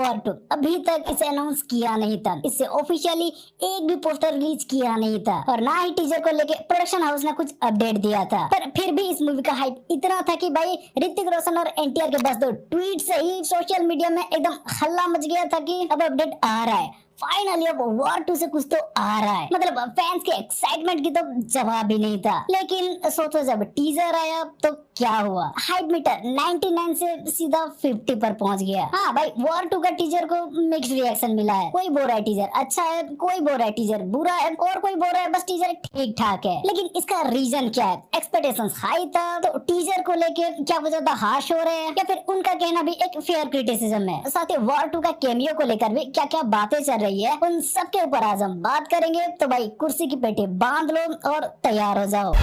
War 2 अभी तक इसे अनाउंस किया नहीं था, इससे ऑफिशियली एक भी पोस्टर रिलीज किया नहीं था और ना ही टीजर को लेके प्रोडक्शन हाउस ने कुछ अपडेट दिया था। पर फिर भी इस मूवी का हाइप इतना था कि भाई ऋतिक रोशन और एनटीआर के बस दो ट्वीट से ही सोशल मीडिया में एकदम हल्ला मच गया था कि अब अपडेट आ रहा है। फाइनली अब वॉर 2 से कुछ तो आ रहा है, मतलब फैंस के एक्साइटमेंट की तो जवाब ही नहीं था। लेकिन सोचो जब टीजर आया तो क्या हुआ, हाइप मीटर 99 से सीधा 50 पर पहुंच गया। हाँ भाई, वॉर 2 का टीजर को मिक्स्ड रिएक्शन मिला है। कोई बोल रहा है टीजर अच्छा है, कोई बोल रहा है टीजर बुरा है और कोई बोल रहा है बस टीजर ठीक ठाक है। लेकिन इसका रीजन क्या है? एक्सपेक्टेशंस हाई था तो टीजर को लेके क्या वो ज्यादा हार्श हो रहे हैं या फिर उनका कहना भी एक फेयर क्रिटिसिज्म है? साथ ही वॉर 2 का कैमियो को लेकर भी क्या क्या बातें चल रही है, उन सब के ऊपर आज हम बात करेंगे। तो भाई कुर्सी की पेटी बांध लो और तैयार हो जाओ।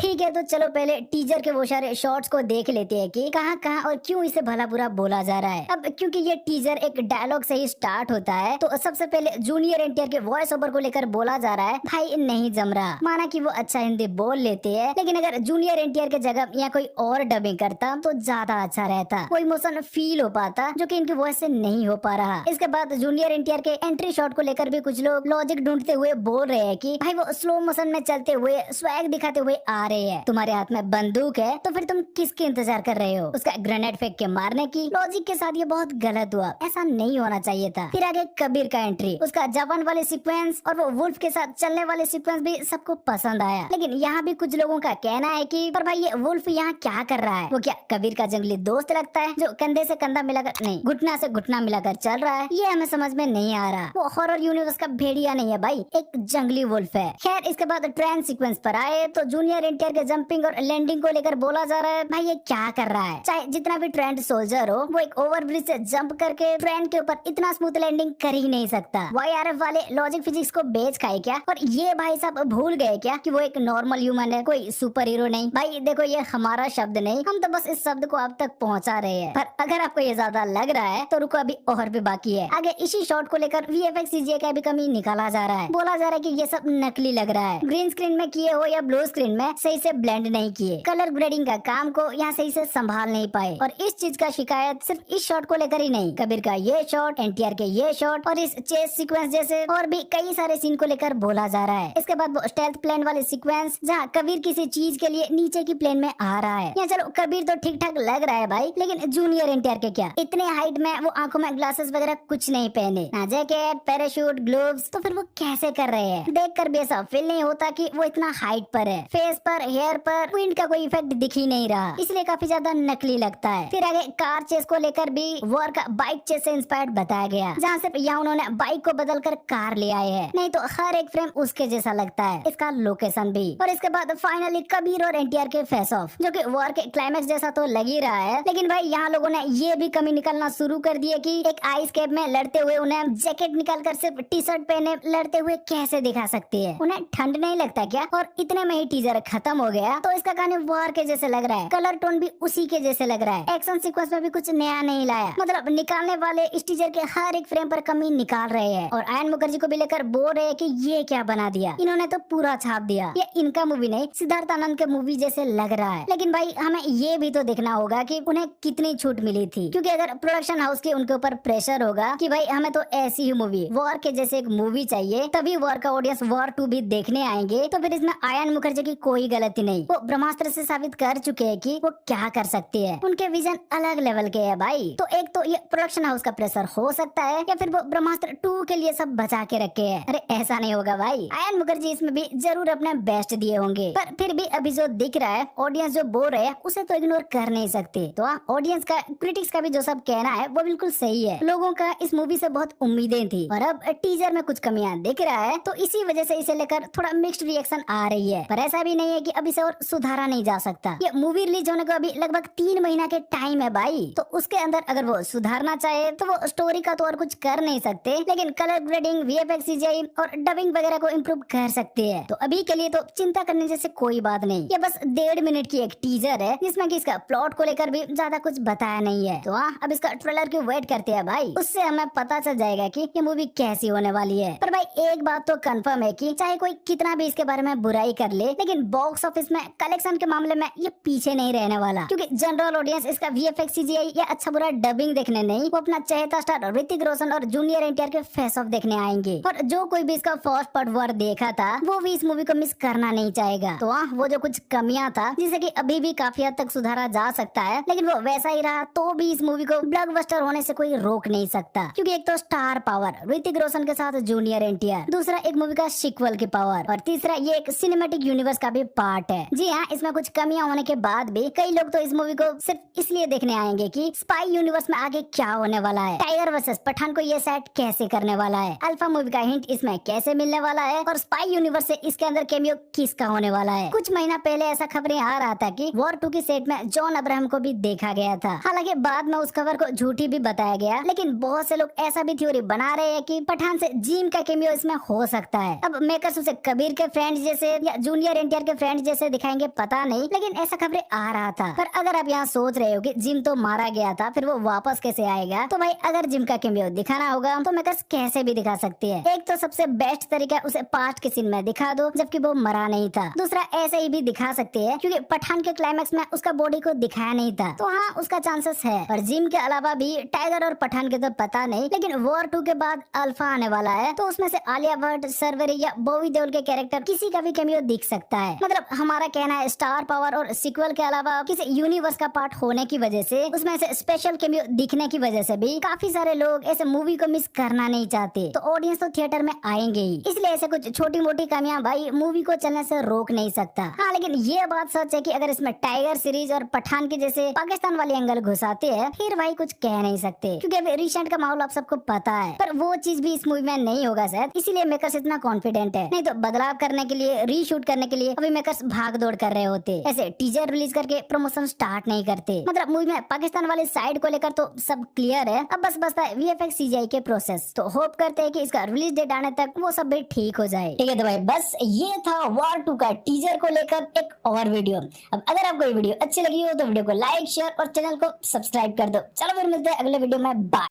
ठीक है, तो चलो पहले टीजर के वो सारे शॉट्स को देख लेते हैं कि कहां कहां और क्यों इसे भला बुरा बोला जा रहा है। अब क्योंकि ये टीजर एक डायलॉग से ही स्टार्ट होता है तो सबसे पहले जूनियर एनटीआर के वॉइस ओवर को लेकर बोला जा रहा है भाई नहीं जम रहा। माना कि वो अच्छा हिंदी बोल लेते हैं, लेकिन अगर जूनियर एनटीआर के जगह या कोई और डबिंग करता तो ज्यादा अच्छा रहता, कोई इमोशन फील हो पाता जो कि इनकी वॉइस से नहीं हो पा रहा। इसके बाद जूनियर एनटीआर के एंट्री शॉट को लेकर भी कुछ लोग लॉजिक ढूंढते हुए बोल रहे हैं कि भाई वो स्लो मोशन में चलते हुए स्वैग दिखाते हुए आ रहे हैं, तुम्हारे हाथ में बंदूक है तो फिर तुम किसके इंतजार कर रहे हो, उसका ग्रेनेड फेंक के मारने की? लॉजिक के साथ ये बहुत गलत हुआ, ऐसा नहीं होना चाहिए था। फिर आगे कबीर का एंट्री, उसका जवान वाले सीक्वेंस और वो वुल्फ के साथ चलने वाले सीक्वेंस भी सबको पसंद आया। लेकिन यहाँ भी कुछ लोगों का कहना है कि पर भाई ये वुल्फ यहाँ क्या कर रहा है? वो क्या कबीर का जंगली दोस्त लगता है जो कंधे से कंधा मिलाकर नहीं घुटना से घुटना मिलाकर चल रहा है? ये हमें समझ में नहीं आ रहा। वो हॉरर यूनिवर्स का भेड़िया नहीं है भाई, एक जंगली वुल्फ है। खैर इसके बाद ट्रेन सीक्वेंस पर आए तो जूनियर एनटीआर के जंपिंग और लैंडिंग को लेकर बोला जा रहा है भाई ये क्या कर रहा है? चाहे जितना भी ट्रेंड सोल्जर हो वो एक ओवरब्रिज से जंप करके ट्रेन के ऊपर इतना स्मूथ लैंडिंग कर ही नहीं सकता। वाईआरएफ वाले लॉजिक फिजिक्स को बेच खाए क्या? और ये भाई साहब भूल गए क्या कि वो एक नॉर्मल ह्यूमन है, कोई सुपर हीरो नहीं। भाई देखो ये हमारा शब्द नहीं, हम तो बस इस शब्द को आप तक पहुंचा रहे हैं। पर अगर आपको ये ज्यादा लग रहा है तो रुको, अभी और भी बाकी है। आगे इसी शॉट को लेकर वीएफएक्स सीजीआई का भी कमी निकाला जा रहा है। बोला जा रहा है कि ये सब नकली लग रहा है, ग्रीन स्क्रीन में किए हो या ब्लू स्क्रीन में सही से ब्लेंड नहीं किए, कलर ग्रेडिंग का काम को यहाँ सही से संभाल नहीं पाए। और इस चीज का शिकायत सिर्फ इस शॉट को लेकर ही नहीं, कबीर का ये शॉट, एनटीआर के ये शॉट और इस चेस सीक्वेंस जैसे और भी कई सारे सीन को लेकर बोला जा रहा है। इसके बाद वो स्टेल्थ प्लेन वाले सीक्वेंस जहाँ कबीर किसी चीज के लिए नीचे की प्लेन में आ रहा है। यहाँ चलो कबीर तो ठीक ठाक लग रहा है भाई, लेकिन जूनियर एनटीआर के क्या, इतने हाइट में वो आंखों में ग्लासेस वगैरह कुछ नहीं पहने, ना जैकेट, पैराशूट, ग्लोव्स, तो फिर वो कैसे कर रहे हैं? देख कर भी ऐसा फील नहीं होता कि वो इतना हाइट पर है। फेस पर, हेयर पर विंड का कोई इफेक्ट दिख ही नहीं रहा, इसलिए काफी ज्यादा नकली लगता है। फिर आगे कार चेस को लेकर भी वॉर का बाइक चेस से इंस्पायर्ड बताया गया, जहाँ सिर्फ यहाँ उन्होंने बाइक को बदलकर कार ले आए हैं, नहीं तो हर एक फ्रेम उसके जैसा लगता है, इसका लोकेशन भी। और इसके बाद फाइनली कबीर और एनटीआर के फेस ऑफ, जो कि वॉर के क्लाइमैक्स जैसा तो लग ही रहा है, लेकिन भाई यहाँ लोगों ने ये भी कमी निकालना शुरू कर दी है कि एक आइस कैप में लड़ते हुए उन्हें जैकेट निकालकर सिर्फ टी शर्ट पहने लड़ते हुए कैसे दिखा सकती है? उन्हें ठंड नहीं लगता क्या? और इतने में ही टीजर खत्म हो गया तो इसका कहानी वॉर के जैसे लग रहा है, कलर टोन भी उसी के जैसे लग रहा है, एक्शन सीक्वेंस में भी कुछ नया नहीं लाया। मतलब निकालने वाले इस टीजर के हर एक फ्रेम पर कमी निकाल रहे हैं और आयन मुखर्जी को भी लेकर बोल रहे हैं कि ये क्या बना दिया, इन्होंने तो पूरा छाप दिया, ये इनका मूवी नहीं सिद्धार्थ आनंद के मूवी जैसे लग रहा है। लेकिन भाई हमें ये भी तो देखना होगा कि उन्हें कितनी छूट मिली थी, क्योंकि अगर प्रोडक्शन हाउस के उनके ऊपर प्रेशर होगा कि भाई हमें तो ऐसी ही मूवी वॉर के जैसे एक मूवी चाहिए, तभी वॉर का ऑडियंस वॉर 2 भी देखने आएंगे, तो फिर इसमें आयन मुखर्जी की कोई गलती नहीं। वो ब्रह्मास्त्र से साबित कर चुके हैं कि वो क्या कर सकती है, उनके विजन अलग लेवल के है भाई। तो एक तो ये प्रोडक्शन हाउस का प्रेशर हो सकता है या फिर वो ब्रह्मास्त्र 2 के लिए सब बचा के रखे है। अरे ऐसा नहीं होगा भाई, आयन मुखर्जी इसमें भी जरूर अपना बेस्ट दिए होंगे, पर फिर भी अभी जो दिख रहा है ऑडियंस जो बोल रहे हैं उसे तो इग्नोर कर नहीं सकते। तो ऑडियंस का, क्रिटिक्स का भी जो सब कहना है वो बिल्कुल सही है। लोगों का इस मूवी से बहुत उम्मीदें थी और अब टीजर में कुछ कमियां दिख रहा है, तो इसी वजह से इसे लेकर थोड़ा मिक्स्ड रिएक्शन आ रही है। पर ऐसा भी नहीं है कि अब इसे और सुधारा नहीं जा सकता। ये मूवी रिलीज होने को अभी लगभग 3 महीना के टाइम है भाई, तो उसके अंदर अगर वो सुधारना चाहे तो वो स्टोरी का तो और कुछ कर नहीं सकते, लेकिन कलर ग्रेडिंग, वीएफएक्स, सीजीआई और डबिंग वगैरह को इम्प्रूव कर सकते हैं। तो अभी के लिए तो चिंता करने जैसे कोई बात नहीं। ये बस 1.5 मिनट की एक टीजर है जिसमें कि इसका प्लॉट को लेकर भी ज्यादा कुछ बताया नहीं है। तो अब इसका ट्रेलर की वेट करते हैं भाई, उससे हमें पता चल जाएगा कि ये मूवी कैसी होने वाली है। पर भाई एक बात तो कंफर्म है कि चाहे कोई कितना भी इसके बारे में बुराई कर ले, लेकिन बॉक्स ऑफिस में कलेक्शन के मामले में ये पीछे नहीं रहने वाला, क्योंकि जनरल ऑडियंस इसका वीएफएक्स सीजीआई या अच्छा बुरा डबिंग देखने नहीं, वो अपना चहेता स्टार ऋतिक रोशन और जूनियर एनटीआर के फेस ऑफ देखने आएंगे। और जो कोई भी इसका फर्स्ट पार्ट वर देखा था वो भी इस मूवी को मिस करना नहीं चाहेगा। तो वो जो कुछ कमियां था जिसे कि अभी भी काफी हद तक सुधारा जा सकता है, लेकिन वो वैसा ही रहा तो भी इस मूवी को ब्लॉकबस्टर होने से कोई रोक नहीं सकता, क्योंकि एक तो स्टार पावर ऋतिक रोशन के साथ जूनियर एनटीआर, दूसरा एक मूवी का सीक्वल की पावर, और तीसरा ये एक सिनेमैटिक यूनिवर्स का भी पार्ट है। जी हाँ, इसमें कुछ कमियां होने के बाद भी कई लोग तो इस मूवी को सिर्फ इसलिए देखने आएंगे कि स्पाई यूनिवर्स में आगे क्या होने वाला है, टाइगर वर्सेस पठान को ये सेट कैसे करने वाला है, अल्फा मूवी का हिंट इसमें कैसे मिलने वाला है, और स्पाई यूनिवर्स से इसके अंदर कैमियो किसका होने वाला है। कुछ महीना पहले ऐसा खबरें आ रहा था कि वॉर 2 की सेट में जॉन अब्राहम को भी देखा गया था। हालांकि बाद में उस खबर को झूठी भी बताया गया, लेकिन बहुत से लोग ऐसा भी थ्योरी बना रहे हैं कि पठान से जिम का कैमियो इसमें हो सकता है। अब मेकर्स उसे कबीर के फ्रेंड्स जैसे या जूनियर एनटीआर के फ्रेंड्स जैसे दिखाएंगे पता नहीं, लेकिन ऐसा खबरें आ रहा था। पर अगर आप यहाँ सोच रहे हो कि जिम तो मारा गया था फिर वो वापस कैसे आएगा, तो भाई अगर जिम का कैमियो दिखाना होगा तो मेकर्स कैसे भी दिखा सकती है। एक तो सबसे बेस्ट तरीका उसे पास्ट के सीन में दिखा दो जबकि वो मरा नहीं था, दूसरा ऐसे ही भी दिखा सकती है क्योंकि पठान के क्लाइमैक्स में उसका बॉडी को दिखाया नहीं था, तो हाँ उसका चांसेस है। और जिम के अलावा भी टाइगर और पठान के तो पता नहीं, लेकिन वॉर 2 के बाद अल्फा आने वाला है तो उसमें से आलिया भट्ट, सर्वरी या बॉबी देओल के कैरेक्टर किसी का भी कैमियो दिख सकता है। मतलब हमारा कहना है स्टार पावर और सीक्वल के अलावा किसी यूनिवर्स का पार्ट होने की वजह से, उसमें से स्पेशल कैमियो दिखने की वजह से भी काफी सारे लोग ऐसे मूवी को मिस करना नहीं चाहते, तो ऑडियंस तो थिएटर में आएंगे ही। इसलिए ऐसे कुछ छोटी मोटी कमियां भाई मूवी को चलने से रोक नहीं सकता। हाँ, लेकिन ये बात सच है कि अगर इसमें टाइगर सीरीज और पठान के जैसे पाकिस्तान वाली एंगल घुसाते हैं फिर भाई कुछ कह नहीं सकते, क्योंकि अभी रिसेंट का माहौल आप सबको पता है। पर वो चीज भी इस मूवी में नहीं होगा शायद, इसीलिए मेकर्स इतना कॉन्फिडेंट है। नहीं तो बदलाव करने के लिए, रीशूट करने के लिए अभी मेकर्स भाग दौड़ कर रहे होते, ऐसे टीजर रिलीज करके प्रमोशन स्टार्ट नहीं करते। मतलब मूवी में पाकिस्तान वाली साइड को लेकर तो सब क्लियर है, अब बस बचता है वीएफएक्स सीजीआई के प्रोसेस। तो होप करते हैं कि इसका रिलीज डेट आने तक वो सब भी ठीक हो जाए। ठीक है, तो भाई बस ये था वॉर 2 का टीजर को लेकर एक और वीडियो। अब अगर आपको ये वीडियो अच्छी लगी हो तो वीडियो को लाइक, शेयर और चैनल को सब्सक्राइब कर दो। चलो फिर मिलते हैं अगले वीडियो में, बाय।